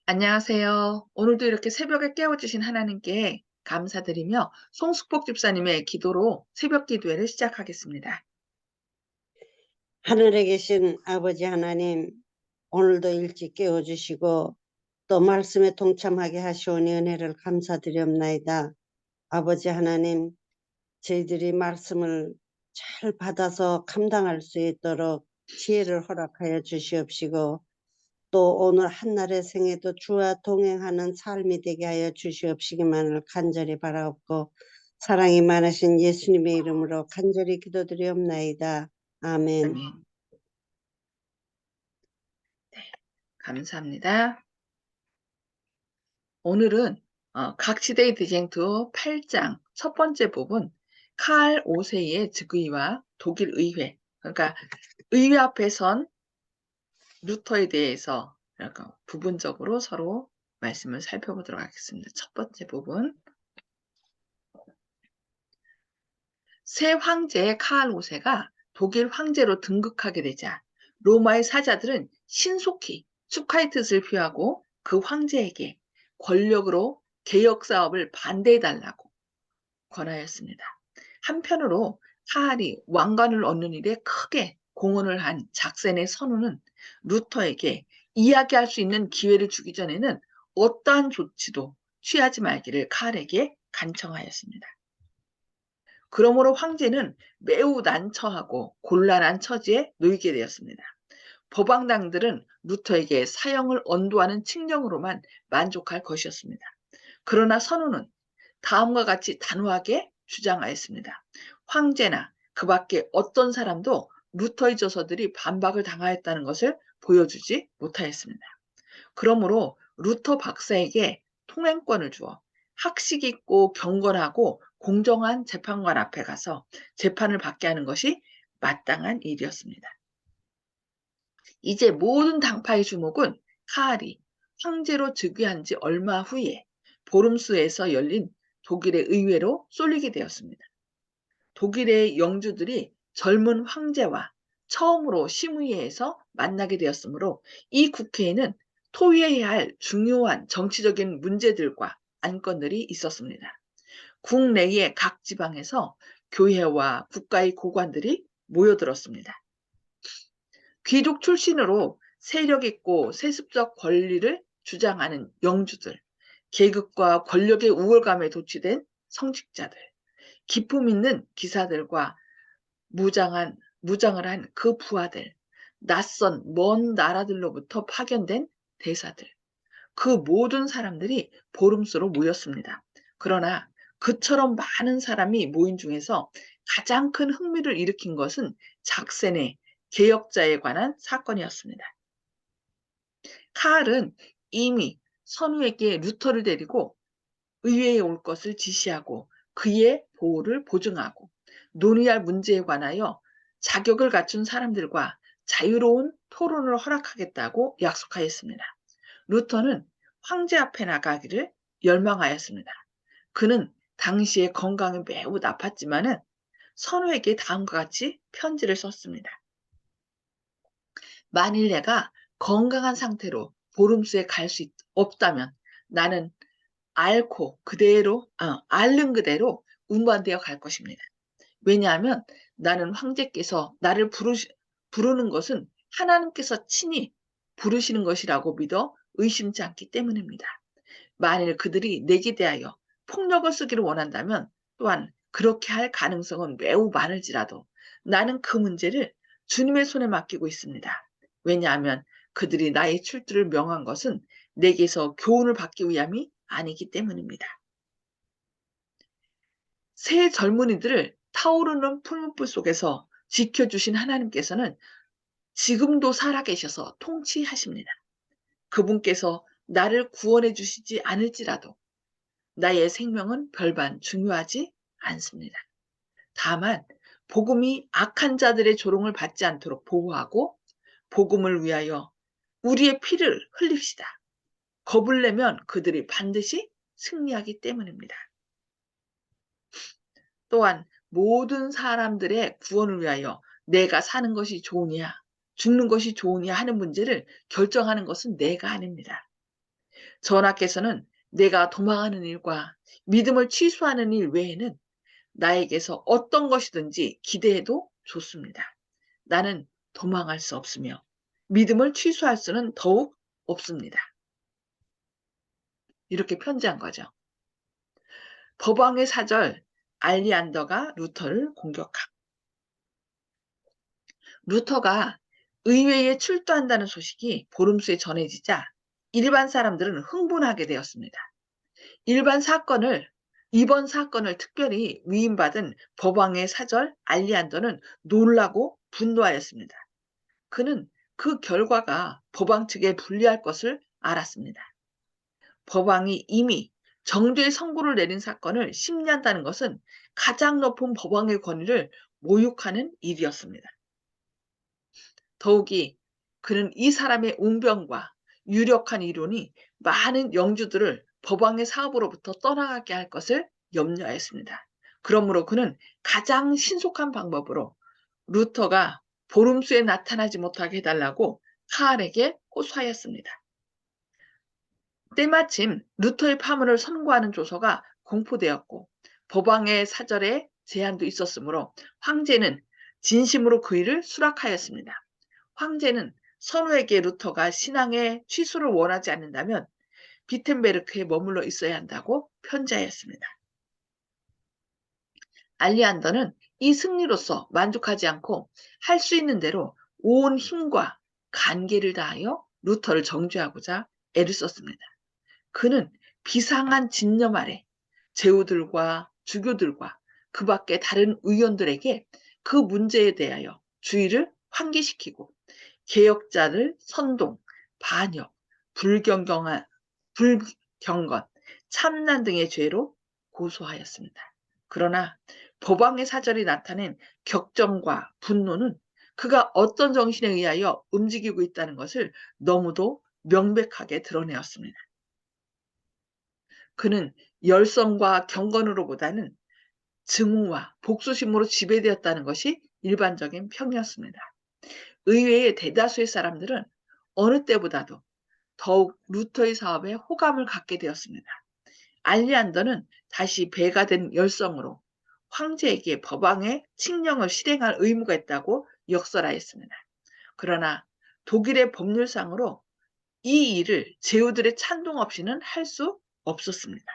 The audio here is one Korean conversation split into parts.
안녕하세요. 오늘도 이렇게 새벽에 깨워주신 하나님께 감사드리며 송숙복 집사님의 기도로 새벽 기도회를 시작하겠습니다. 하늘에 계신 아버지 하나님, 오늘도 일찍 깨워주시고 또 말씀에 동참하게 하시오니 은혜를 감사드리옵나이다. 아버지 하나님, 저희들이 말씀을 잘 받아서 감당할 수 있도록 지혜를 허락하여 주시옵시고, 또 오늘 한날의 생에도 주와 동행하는 삶이 되게 하여 주시옵시기만을 간절히 바라옵고, 사랑이 많으신 예수님의 이름으로 간절히 기도드리옵나이다. 아멘. 아멘. 감사합니다. 오늘은 각시대의 디쟁투 8장 첫 번째 부분 칼 5세의 즉위와 독일 의회, 그러니까 의회 앞에 선 루터에 대해서 약간 부분적으로 서로 말씀을 살펴보도록 하겠습니다. 첫 번째 부분, 새 황제 카알 5세가 독일 황제로 등극하게 되자 로마의 사자들은 신속히 축하의 뜻을 표하고 그 황제에게 권력으로 개혁 사업을 반대해달라고 권하였습니다. 한편으로 카알이 왕관을 얻는 일에 크게 공헌을 한 작센의 선우는 루터에게 이야기할 수 있는 기회를 주기 전에는 어떠한 조치도 취하지 말기를 카알에게 간청하였습니다. 그러므로 황제는 매우 난처하고 곤란한 처지에 놓이게 되었습니다. 법왕당들은 루터에게 사형을 언도하는 칙령으로만 만족할 것이었습니다. 그러나 선우는 다음과 같이 단호하게 주장하였습니다. 황제나 그 밖에 어떤 사람도 루터의 저서들이 반박을 당하였다는 것을 보여주지 못하였습니다. 그러므로 루터 박사에게 통행권을 주어 학식 있고 경건하고 공정한 재판관 앞에 가서 재판을 받게 하는 것이 마땅한 일이었습니다. 이제 모든 당파의 주목은 카알이 황제로 즉위한 지 얼마 후에 보름스에서 열린 독일의 의회로 쏠리게 되었습니다. 독일의 영주들이 젊은 황제와 처음으로 심의회에서 만나게 되었으므로 이 국회에는 토의해야 할 중요한 정치적인 문제들과 안건들이 있었습니다. 국내의 각 지방에서 교회와 국가의 고관들이 모여들었습니다. 귀족 출신으로 세력 있고 세습적 권리를 주장하는 영주들, 계급과 권력의 우월감에 도취된 성직자들, 기품 있는 기사들과 무장을 한 그 부하들, 낯선 먼 나라들로부터 파견된 대사들, 그 모든 사람들이 보름수로 모였습니다. 그러나 그처럼 많은 사람이 모인 중에서 가장 큰 흥미를 일으킨 것은 작센의 개혁자에 관한 사건이었습니다. 카알은 이미 선우에게 루터를 데리고 의회에 올 것을 지시하고 그의 보호를 보증하고 논의할 문제에 관하여 자격을 갖춘 사람들과 자유로운 토론을 허락하겠다고 약속하였습니다. 루터는 황제 앞에 나가기를 열망하였습니다. 그는 당시에 건강이 매우 나빴지만은 선우에게 다음과 같이 편지를 썼습니다. 만일 내가 건강한 상태로 보름수에 갈 수 없다면 나는 앓는 그대로 운반되어 갈 것입니다. 왜냐하면 나는 황제께서 나를 부르는 것은 하나님께서 친히 부르시는 것이라고 믿어 의심치 않기 때문입니다. 만일 그들이 내게 대하여 폭력을 쓰기를 원한다면 또한 그렇게 할 가능성은 매우 많을지라도 나는 그 문제를 주님의 손에 맡기고 있습니다. 왜냐하면 그들이 나의 출두를 명한 것은 내게서 교훈을 받기 위함이 아니기 때문입니다. 새 젊은이들을 타오르는 풀무불 속에서 지켜주신 하나님께서는 지금도 살아계셔서 통치하십니다. 그분께서 나를 구원해 주시지 않을지라도 나의 생명은 별반 중요하지 않습니다. 다만 복음이 악한 자들의 조롱을 받지 않도록 보호하고 복음을 위하여 우리의 피를 흘립시다. 겁을 내면 그들이 반드시 승리하기 때문입니다. 또한 모든 사람들의 구원을 위하여 내가 사는 것이 좋으냐, 죽는 것이 좋으냐 하는 문제를 결정하는 것은 내가 아닙니다. 전하께서는 내가 도망하는 일과 믿음을 취소하는 일 외에는 나에게서 어떤 것이든지 기대해도 좋습니다. 나는 도망할 수 없으며 믿음을 취소할 수는 더욱 없습니다. 이렇게 편지한 거죠. 법왕의 사절 알리안더가 루터를 공격함. 루터가 의회에 출두한다는 소식이 보름수에 전해지자 일반 사람들은 흥분하게 되었습니다. 이번 사건을 특별히 위임받은 법왕의 사절 알리안더는 놀라고 분노하였습니다. 그는 그 결과가 법왕 측에 불리할 것을 알았습니다. 법왕이 이미 정죄의 선고를 내린 사건을 심리한다는 것은 가장 높은 법왕의 권위를 모욕하는 일이었습니다. 더욱이 그는 이 사람의 웅변과 유력한 이론이 많은 영주들을 법왕의 사업으로부터 떠나가게 할 것을 염려하였습니다. 그러므로 그는 가장 신속한 방법으로 루터가 보름수에 나타나지 못하게 해달라고 카할에게 호소하였습니다. 때마침 루터의 파문을 선고하는 조서가 공포되었고 법왕의 사절에 제한도 있었으므로 황제는 진심으로 그 일을 수락하였습니다. 황제는 선우에게 루터가 신앙의 취소를 원하지 않는다면 비텐베르크에 머물러 있어야 한다고 편지하였습니다. 알리안더는 이 승리로서 만족하지 않고 할 수 있는 대로 온 힘과 간계를 다하여 루터를 정죄하고자 애를 썼습니다. 그는 비상한 진념 아래 제후들과 주교들과 그 밖의 다른 의원들에게 그 문제에 대하여 주의를 환기시키고 개혁자를 선동, 반역, 불경건, 참난 등의 죄로 고소하였습니다. 그러나 법왕의 사절이 나타낸 격정과 분노는 그가 어떤 정신에 의하여 움직이고 있다는 것을 너무도 명백하게 드러내었습니다. 그는 열성과 경건으로보다는 증오와 복수심으로 지배되었다는 것이 일반적인 평이었습니다. 의외의 대다수의 사람들은 어느 때보다도 더욱 루터의 사업에 호감을 갖게 되었습니다. 알리안더는 다시 배가 된 열성으로 황제에게 법왕의 칙령을 실행할 의무가 있다고 역설하였습니다. 그러나 독일의 법률상으로 이 일을 제후들의 찬동 없이는 할 수 없었습니다.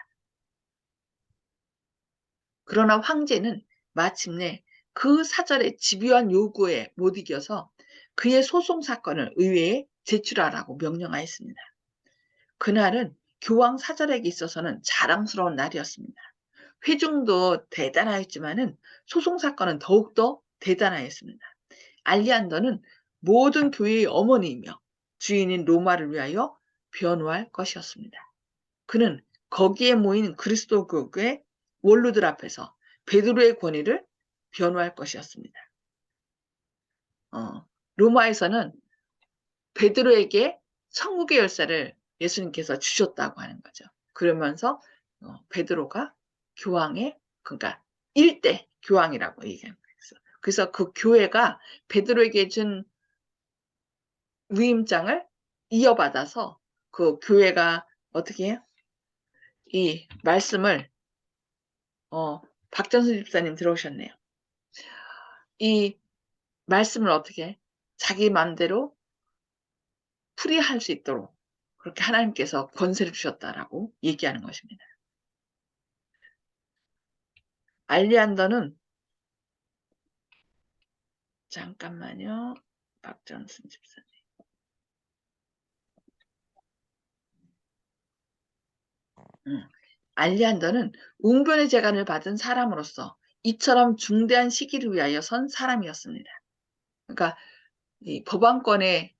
그러나 황제는 마침내 그 사절의 집요한 요구에 못 이겨서 그의 소송 사건을 의회에 제출하라고 명령하였습니다. 그날은 교황 사절에게 있어서는 자랑스러운 날이었습니다. 회중도 대단하였지만은 소송 사건은 더욱더 대단하였습니다. 알리안더는 모든 교회의 어머니이며 주인인 로마를 위하여 변호할 것이었습니다. 그는 거기에 모인 그리스도 교회 원로들 앞에서 베드로의 권위를 변호할 것이었습니다. 로마에서는 베드로에게 천국의 열쇠를 예수님께서 주셨다고 하는 거죠. 그러면서 베드로가 교황의 그러니까 1대 교황이라고 얘기합니다. 그래서 그 교회가 베드로에게 준 위임장을 이어받아서 그 교회가 어떻게 해요? 이 말씀을 박전수 집사님 들어오셨네요. 이 말씀을 어떻게 해? 자기 마음대로 풀이할 수 있도록 그렇게 하나님께서 권세를 주셨다라고 얘기하는 것입니다. 알리안더는 잠깐만요. 박전순 집사님. 알리안더는 웅변의 재간을 받은 사람으로서 이처럼 중대한 시기를 위하여 선 사람이었습니다. 그러니까 이 법안권의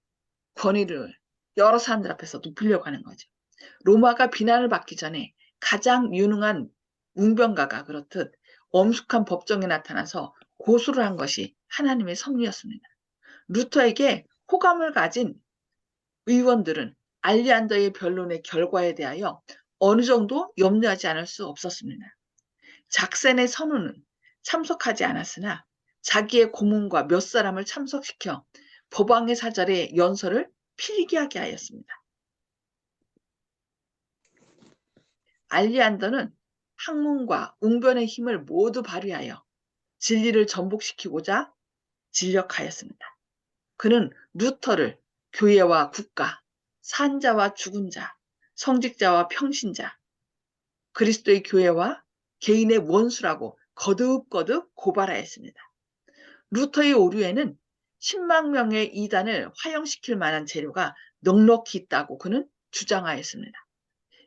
권위를 여러 사람들 앞에서 높이려고 하는 거죠. 로마가 비난을 받기 전에 가장 유능한 웅변가가 그렇듯 엄숙한 법정에 나타나서 고소를 한 것이 하나님의 섭리였습니다. 루터에게 호감을 가진 의원들은 알리안더의 변론의 결과에 대하여 어느 정도 염려하지 않을 수 없었습니다. 작센의 선우는 참석하지 않았으나 자기의 고문과 몇 사람을 참석시켜 법왕의 사절의 연설을 필기하게 하였습니다. 알리안더는 학문과 웅변의 힘을 모두 발휘하여 진리를 전복시키고자 진력하였습니다. 그는 루터를 교회와 국가, 산자와 죽은 자, 성직자와 평신자, 그리스도의 교회와 개인의 원수라고 거듭거듭 고발하였습니다. 루터의 오류에는 10만 명의 이단을 화형시킬 만한 재료가 넉넉히 있다고 그는 주장하였습니다.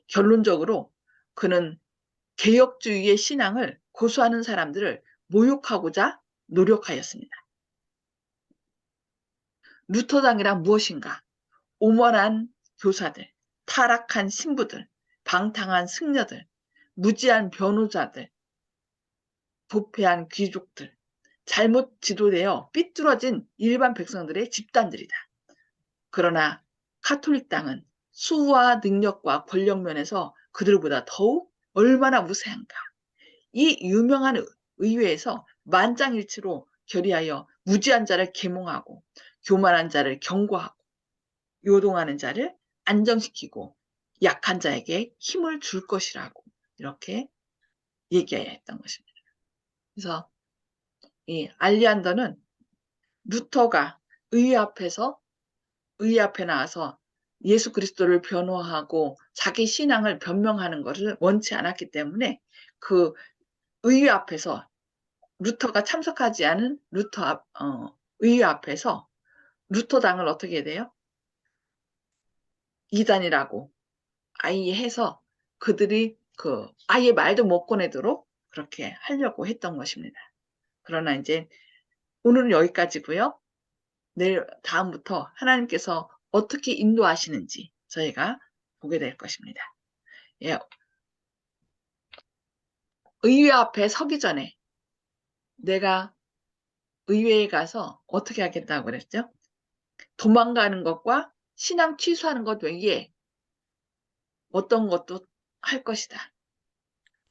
결론적으로 그는 개혁주의의 신앙을 고수하는 사람들을 모욕하고자 노력하였습니다. 루터당이란 무엇인가? 오만한 교사들, 타락한 신부들, 방탕한 승려들, 무지한 변호자들, 부패한 귀족들, 잘못 지도되어 삐뚤어진 일반 백성들의 집단들이다. 그러나 카톨릭당은 수와 능력과 권력 면에서 그들보다 더욱 얼마나 우세한가. 이 유명한 의회에서 만장일치로 결의하여 무지한 자를 계몽하고 교만한 자를 경고하고 요동하는 자를 안정시키고 약한 자에게 힘을 줄 것이라고 이렇게 얘기했던 것입니다. 그래서 이 알리안더는 루터가 의회 앞에 나와서 예수 그리스도를 변호하고 자기 신앙을 변명하는 것을 원치 않았기 때문에 그 의회 앞에서 루터가 참석하지 않은 의회 앞에서 루터당을 어떻게 해야 돼요? 이단이라고 아예 해서 그들이 아예 말도 못 꺼내도록 그렇게 하려고 했던 것입니다. 그러나 이제 오늘은 여기까지고요. 내일 다음부터 하나님께서 어떻게 인도하시는지 저희가 보게 될 것입니다. 예, 의회 앞에 서기 전에 내가 의회에 가서 어떻게 하겠다고 그랬죠? 도망가는 것과 신앙 취소하는 것 외에 어떤 것도 할 것이다.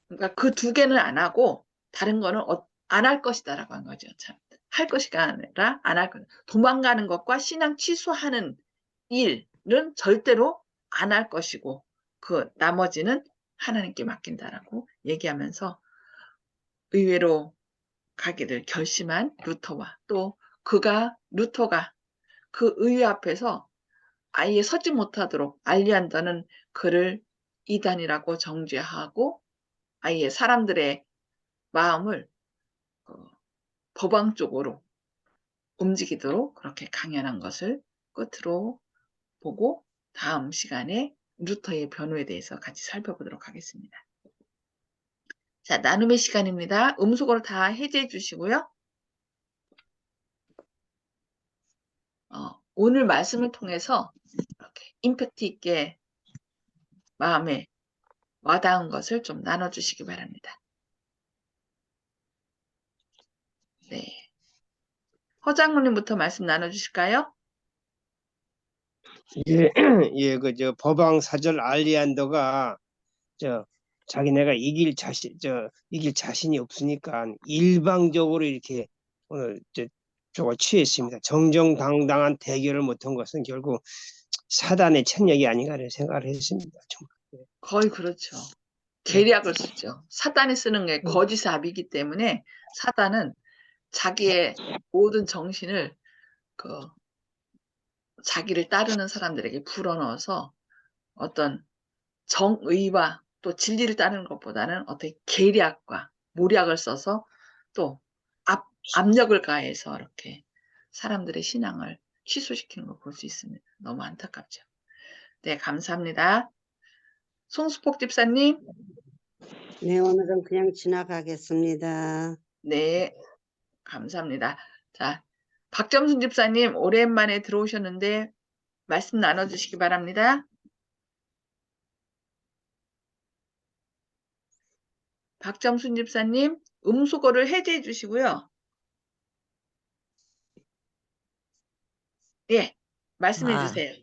그러니까 그 두 개는 안 하고 다른 거는 안 할 것이다라고 한 거죠. 참. 할 것이가 아니라 안 할 것. 도망가는 것과 신앙 취소하는 일은 절대로 안 할 것이고 그 나머지는 하나님께 맡긴다라고 얘기하면서 의외로 가기를 결심한 루터와 또 루터가 그 의회 앞에서 아예 서지 못하도록 알리안더는 그를 이단이라고 정죄하고 아예 사람들의 마음을 법왕 쪽으로 움직이도록 그렇게 강연한 것을 끝으로 보고 다음 시간에 루터의 변호에 대해서 같이 살펴보도록 하겠습니다. 자, 나눔의 시간입니다. 음속어를 다 해제해 주시고요. 오늘 말씀을 통해서 이렇게 임팩트 있게 마음에 와닿은 것을 좀 나눠주시기 바랍니다. 네. 허장로님부터 말씀 나눠주실까요? 예, 예, 법왕 사절 알리안더가 자기네가 이길 자신이 없으니까 일방적으로 이렇게 오늘 저걸 취했습니다. 정정당당한 대결을 못한 것은 결국 사단의 책략이 아닌가 생각을 했습니다. 정말. 거의 그렇죠. 계략을 쓰죠. 사단이 쓰는 게 거짓의 압이기 때문에 사단은 자기의 모든 정신을 자기를 따르는 사람들에게 불어넣어서 어떤 정의와 또 진리를 따르는 것보다는 어떻게 계략과 모략을 써서 또 압력을 가해서 이렇게 사람들의 신앙을 취소시키는 걸 볼 수 있습니다. 너무 안타깝죠. 네, 감사합니다. 송수폭 집사님. 네, 오늘은 그냥 지나가겠습니다. 네, 감사합니다. 자, 박점순 집사님 오랜만에 들어오셨는데 말씀 나눠주시기 바랍니다. 박점순 집사님 음소거를 해제해 주시고요. 예, 말씀해 주세요.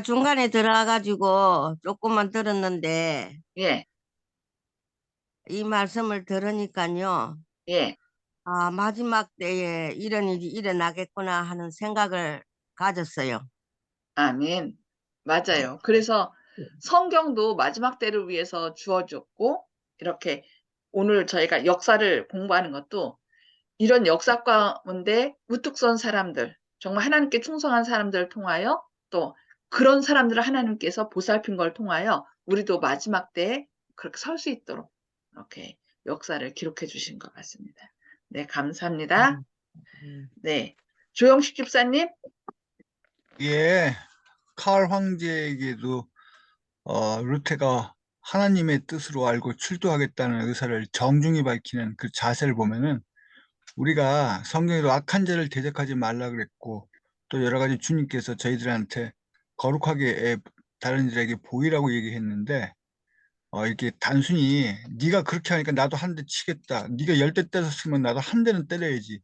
중간에 들어와가지고 조금만 들었는데, 예, 이 말씀을 들으니까요, 예, 마지막 때에 이런 일이 일어나겠구나 하는 생각을 가졌어요. 아멘. 맞아요. 그래서 성경도 마지막 때를 위해서 주어졌고, 이렇게 오늘 저희가 역사를 공부하는 것도 이런 역사 가운데 우뚝 선 사람들, 정말 하나님께 충성한 사람들을 통하여, 또 그런 사람들을 하나님께서 보살핀 걸 통하여 우리도 마지막 때에 그렇게 설 수 있도록 이렇게 역사를 기록해 주신 것 같습니다. 네, 감사합니다. 네, 조영식 집사님. 예, 칼 황제에게도 루테가 하나님의 뜻으로 알고 출두하겠다는 의사를 정중히 밝히는 그 자세를 보면은 우리가 성경에도 악한 자를 대적하지 말라 그랬고 또 여러 가지 주님께서 저희들한테 거룩하게 다른 이들에게 보이라고 얘기했는데 이렇게 단순히 네가 그렇게 하니까 나도 한 대 치겠다. 네가 10대 때렸으면 나도 한 대는 때려야지.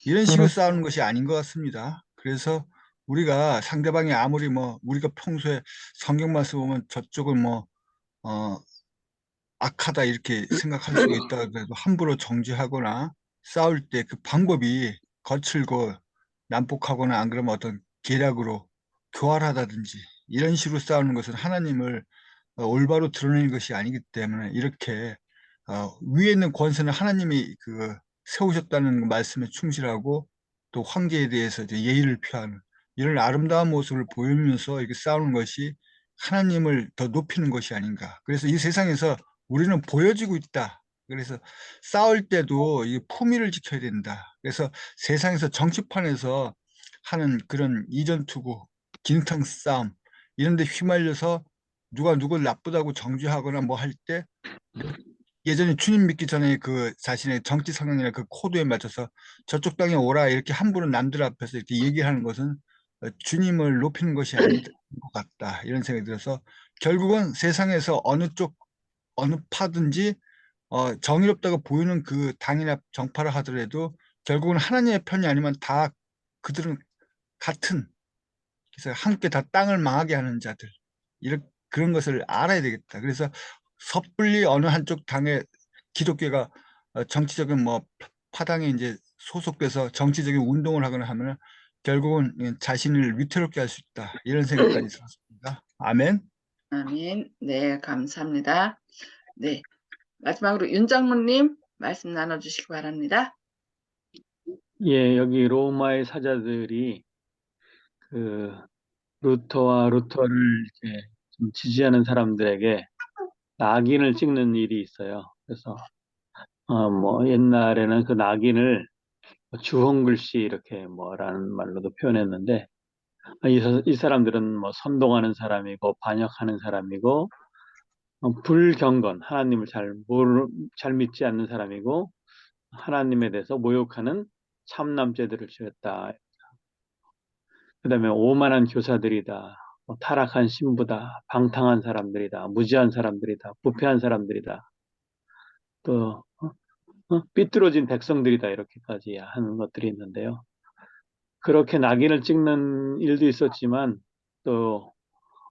이런 식으로 싸우는 것이 아닌 것 같습니다. 그래서 우리가 상대방이 아무리 우리가 평소에 성경만 써보면 저쪽은 악하다 이렇게 생각할 수가 있다 해도 함부로 정죄하거나 싸울 때 그 방법이 거칠고 난폭하거나 안 그러면 어떤 계략으로 교활하다든지 이런 식으로 싸우는 것은 하나님을 올바로 드러내는 것이 아니기 때문에 이렇게 위에 있는 권세는 하나님이 세우셨다는 말씀에 충실하고 또 황제에 대해서 이제 예의를 표하는 이런 아름다운 모습을 보이면서 이렇게 싸우는 것이 하나님을 더 높이는 것이 아닌가. 그래서 이 세상에서 우리는 보여지고 있다. 그래서 싸울 때도 이 품위를 지켜야 된다. 그래서 세상에서 정치판에서 하는 그런 이전투구, 진흙탕 싸움 이런 데 휘말려서 누가 누굴 나쁘다고 정죄하거나 뭐 할 때 예전에 주님 믿기 전에 그 자신의 정치 성향이나 그 코드에 맞춰서 저쪽 땅에 오라 이렇게 함부로 남들 앞에서 이렇게 얘기하는 것은 주님을 높이는 것이 아닌 것 같다 이런 생각이 들어서 결국은 세상에서 어느 파든지 정의롭다고 보이는 그 당이나 정파를 하더라도 결국은 하나님의 편이 아니면 다 그들은 같은 그래서 함께 다 땅을 망하게 하는 자들 그런 것을 알아야 되겠다. 그래서 섣불리 어느 한쪽 당의 기독교가 정치적인 파당에 이제 소속돼서 정치적인 운동을 하거나 하면 결국은 자신을 위태롭게 할 수 있다. 이런 생각까지 들었습니다. 아멘. 아멘. 네, 감사합니다. 네, 마지막으로 윤 장로님 말씀 나눠주시기 바랍니다. 예, 여기 로마의 사자들이 그 루터와 루터를 이렇게 좀 지지하는 사람들에게 낙인을 찍는 일이 있어요. 그래서 옛날에는 그 낙인을 주홍글씨 이렇게 라는 말로도 표현했는데 이 사람들은 선동하는 사람이고 반역하는 사람이고 불경건 하나님을 잘 믿지 않는 사람이고 하나님에 대해서 모욕하는 참남죄들을 지었다. 그다음에 오만한 교사들이다. 타락한 신부다. 방탕한 사람들이다. 무지한 사람들이다. 부패한 사람들이다. 또 삐뚤어진 백성들이다. 이렇게까지 하는 것들이 있는데요. 그렇게 낙인을 찍는 일도 있었지만 또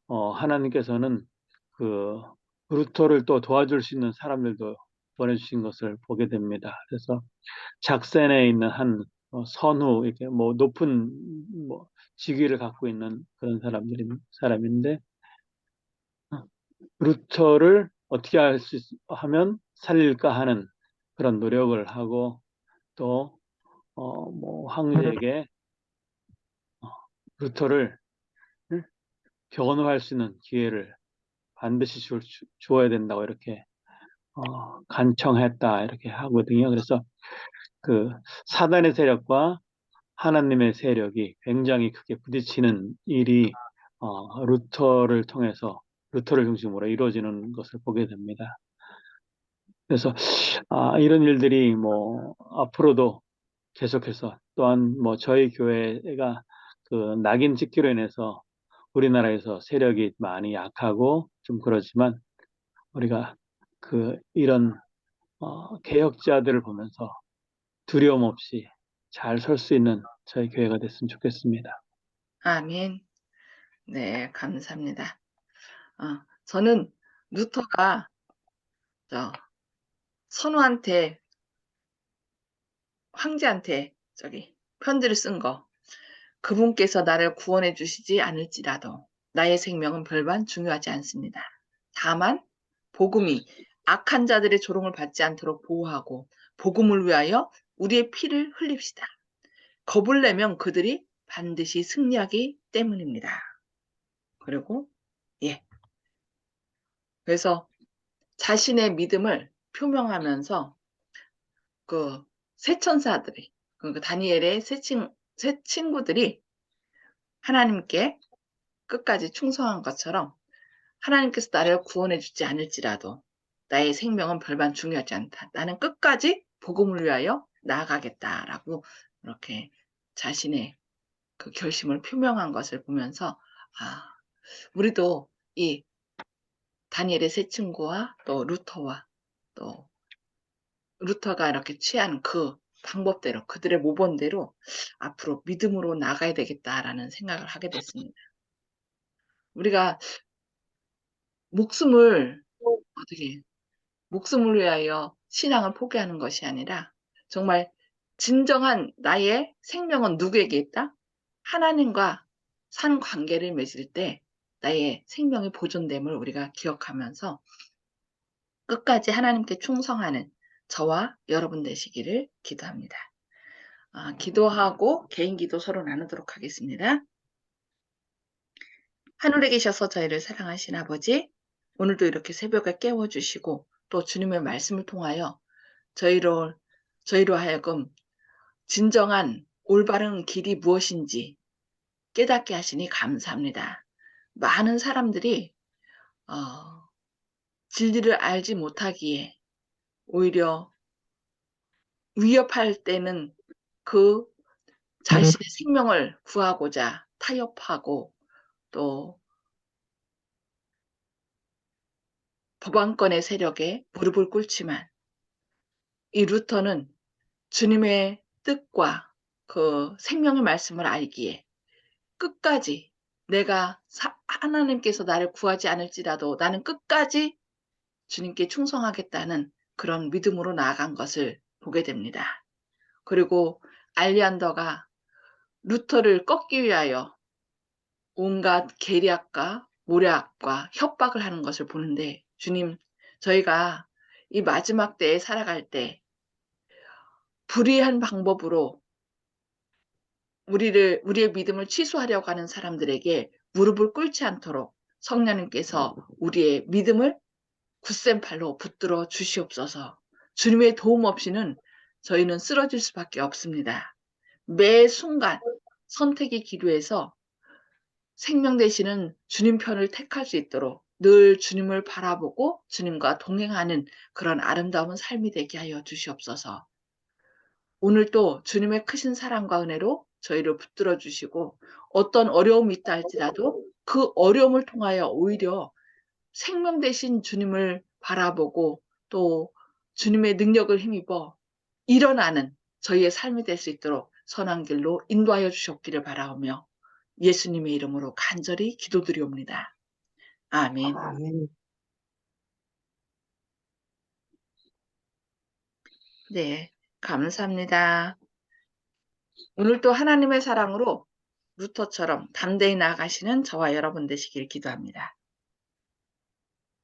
하나님께서는 그 루터를 또 도와줄 수 있는 사람들도 보내주신 것을 보게 됩니다. 그래서 작센에 있는 한 선후 이렇게 높은 직위를 갖고 있는 그런 사람인데 루터를 어떻게 하면 살릴까 하는 그런 노력을 하고 또 황제에게 루터를 변호할 수 있는 기회를 반드시 주어야 된다고 이렇게 간청했다 이렇게 하거든요. 그래서 그 사단의 세력과 하나님의 세력이 굉장히 크게 부딪히는 일이 루터를 통해서 루터를 중심으로 이루어지는 것을 보게 됩니다. 그래서 이런 일들이 앞으로도 계속해서 또한 저희 교회가 그 낙인 찍기로 인해서 우리나라에서 세력이 많이 약하고 좀 그렇지만 우리가 이런 개혁자들을 보면서 두려움 없이 잘 설 수 있는 저희 교회가 됐으면 좋겠습니다. 아멘. 네, 감사합니다. 저는 루터가 선우한테, 황제한테 편지를 쓴 거, 그분께서 나를 구원해 주시지 않을지라도 나의 생명은 별반 중요하지 않습니다. 다만 복음이 악한 자들의 조롱을 받지 않도록 보호하고 복음을 위하여 우리의 피를 흘립시다. 겁을 내면 그들이 반드시 승리하기 때문입니다. 그리고 그래서 자신의 믿음을 표명하면서 그 새 천사들이 그 다니엘의 새 친구들이 하나님께 끝까지 충성한 것처럼 하나님께서 나를 구원해 주지 않을지라도 나의 생명은 별반 중요하지 않다. 나는 끝까지 복음을 위하여 나아가겠다라고 이렇게 자신의 그 결심을 표명한 것을 보면서 우리도 이 다니엘의 세 친구와 또 루터와 또 루터가 이렇게 취한 그 방법대로 그들의 모범대로 앞으로 믿음으로 나가야 되겠다라는 생각을 하게 됐습니다. 우리가 목숨을 위하여 신앙을 포기하는 것이 아니라 정말 진정한 나의 생명은 누구에게 있다? 하나님과 산 관계를 맺을 때 나의 생명이 보존됨을 우리가 기억하면서 끝까지 하나님께 충성하는 저와 여러분 되시기를 기도합니다. 기도하고 개인 기도 서로 나누도록 하겠습니다. 하늘에 계셔서 저희를 사랑하신 아버지, 오늘도 이렇게 새벽에 깨워주시고 또 주님의 말씀을 통하여 저희로 하여금 진정한 올바른 길이 무엇인지 깨닫게 하시니 감사합니다. 많은 사람들이 진리를 알지 못하기에 오히려 위협할 때는 그 자신의 생명을 구하고자 타협하고 또 법안권의 세력에 무릎을 꿇지만 이 루터는 주님의 뜻과 그 생명의 말씀을 알기에 끝까지 내가 하나님께서 나를 구하지 않을지라도 나는 끝까지 주님께 충성하겠다는 그런 믿음으로 나아간 것을 보게 됩니다. 그리고 알리안더가 루터를 꺾기 위하여 온갖 계략과 모략과 협박을 하는 것을 보는데 주님, 저희가 이 마지막 때에 살아갈 때 불의한 방법으로 우리의 믿음을 취소하려고 하는 사람들에게 무릎을 꿇지 않도록 성령님께서 우리의 믿음을 굳센 팔로 붙들어 주시옵소서. 주님의 도움 없이는 저희는 쓰러질 수밖에 없습니다. 매 순간 선택의 기로에서 생명 되시는 주님 편을 택할 수 있도록 늘 주님을 바라보고 주님과 동행하는 그런 아름다운 삶이 되게 하여 주시옵소서. 오늘도 주님의 크신 사랑과 은혜로 저희를 붙들어 주시고 어떤 어려움이 있다 할지라도 그 어려움을 통하여 오히려 생명 되신 주님을 바라보고 또 주님의 능력을 힘입어 일어나는 저희의 삶이 될 수 있도록 선한 길로 인도하여 주셨기를 바라오며 예수님의 이름으로 간절히 기도드리옵니다. 아멘. 아멘. 네, 감사합니다. 오늘도 하나님의 사랑으로 루터처럼 담대히 나아가시는 저와 여러분 되시길 기도합니다.